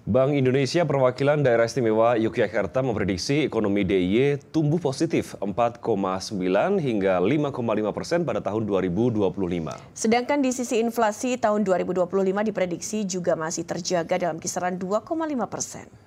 Bank Indonesia Perwakilan Daerah Istimewa Yogyakarta memprediksi ekonomi DIY tumbuh positif 4,9 hingga 5,5% pada tahun 2025. Sedangkan di sisi inflasi tahun 2025 diprediksi juga masih terjaga dalam kisaran 2,5%.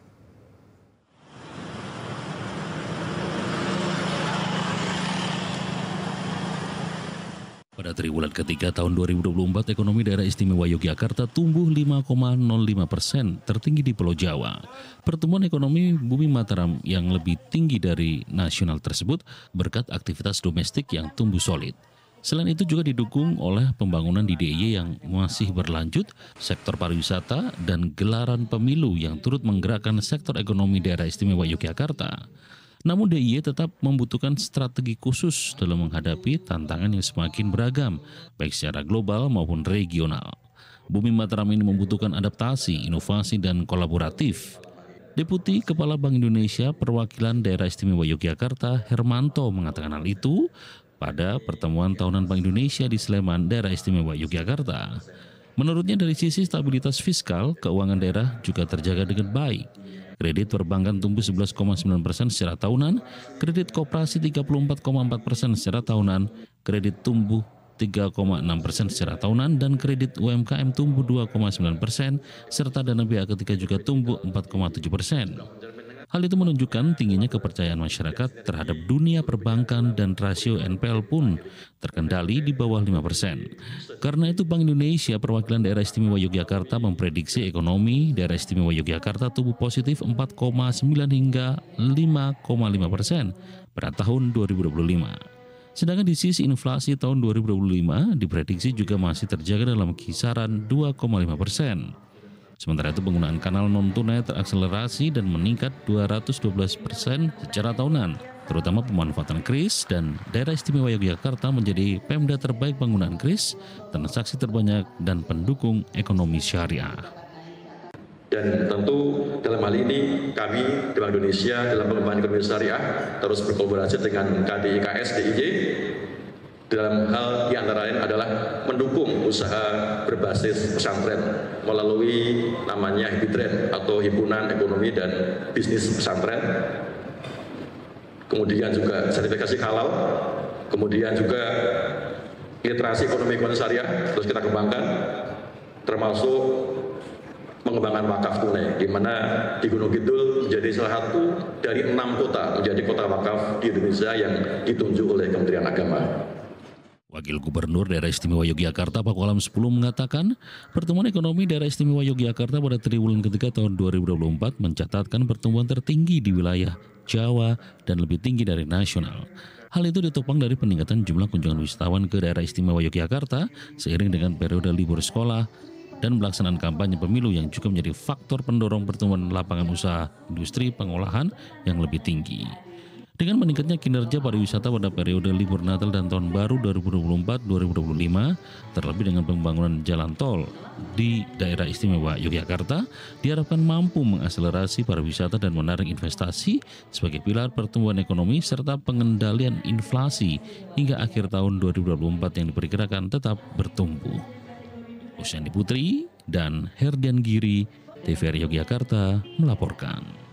Pada triwulan ketiga tahun 2024, ekonomi daerah istimewa Yogyakarta tumbuh 5,05%, tertinggi di Pulau Jawa. Pertumbuhan ekonomi Bumi Mataram yang lebih tinggi dari nasional tersebut berkat aktivitas domestik yang tumbuh solid. Selain itu juga didukung oleh pembangunan di DIY yang masih berlanjut, sektor pariwisata, dan gelaran pemilu yang turut menggerakkan sektor ekonomi daerah istimewa Yogyakarta. Namun DIY tetap membutuhkan strategi khusus dalam menghadapi tantangan yang semakin beragam, baik secara global maupun regional. Bumi Mataram ini membutuhkan adaptasi, inovasi, dan kolaboratif. Deputi Kepala Bank Indonesia Perwakilan Daerah Istimewa Yogyakarta, Hermanto, mengatakan hal itu pada pertemuan tahunan Bank Indonesia di Sleman, Daerah Istimewa Yogyakarta. Menurutnya dari sisi stabilitas fiskal, keuangan daerah juga terjaga dengan baik. Kredit perbankan tumbuh 11,9% secara tahunan, kredit koperasi 34,4% secara tahunan, kredit tumbuh 3,6% secara tahunan, dan kredit UMKM tumbuh 2,9%, serta dana pihak ketiga juga tumbuh 4,7%. Hal itu menunjukkan tingginya kepercayaan masyarakat terhadap dunia perbankan dan rasio NPL pun terkendali di bawah 5%. Karena itu Bank Indonesia Perwakilan Daerah Istimewa Yogyakarta memprediksi ekonomi Daerah Istimewa Yogyakarta tumbuh positif 4,9 hingga 5,5% pada tahun 2025. Sedangkan di sisi inflasi tahun 2025 diprediksi juga masih terjaga dalam kisaran 2,5%. Sementara itu penggunaan kanal non-tunai terakselerasi dan meningkat 212% secara tahunan, terutama pemanfaatan KRIS, dan Daerah Istimewa Yogyakarta menjadi Pemda terbaik penggunaan KRIS, transaksi terbanyak, dan pendukung ekonomi syariah. Dan tentu dalam hal ini kami di Bank Indonesia dalam pengembangan ekonomi syariah terus berkolaborasi dengan KDIKS, DIY, dalam hal diantara lain adalah mendukung usaha berbasis pesantren melalui namanya Hibitren atau Himpunan Ekonomi dan Bisnis Pesantren, kemudian juga sertifikasi halal, kemudian juga literasi ekonomi syariah terus kita kembangkan, termasuk mengembangkan wakaf tunai, di mana di Gunung Kidul menjadi salah satu dari 6 kota menjadi kota wakaf di Indonesia yang ditunjuk oleh Kementerian Agama. Wakil Gubernur Daerah Istimewa Yogyakarta Paku Alam 10 mengatakan pertumbuhan ekonomi Daerah Istimewa Yogyakarta pada triwulan ketiga tahun 2024 mencatatkan pertumbuhan tertinggi di wilayah Jawa dan lebih tinggi dari nasional. Hal itu ditopang dari peningkatan jumlah kunjungan wisatawan ke Daerah Istimewa Yogyakarta seiring dengan periode libur sekolah dan pelaksanaan kampanye pemilu yang juga menjadi faktor pendorong pertumbuhan lapangan usaha industri pengolahan yang lebih tinggi. Dengan meningkatnya kinerja pariwisata pada periode libur Natal dan Tahun Baru 2024-2025, terlebih dengan pembangunan jalan tol di Daerah Istimewa Yogyakarta, diharapkan mampu mengakselerasi pariwisata dan menarik investasi sebagai pilar pertumbuhan ekonomi serta pengendalian inflasi hingga akhir tahun 2024 yang diperkirakan tetap bertumbuh. Usyandi Putri dan Herdian Giri, TVRI Yogyakarta melaporkan.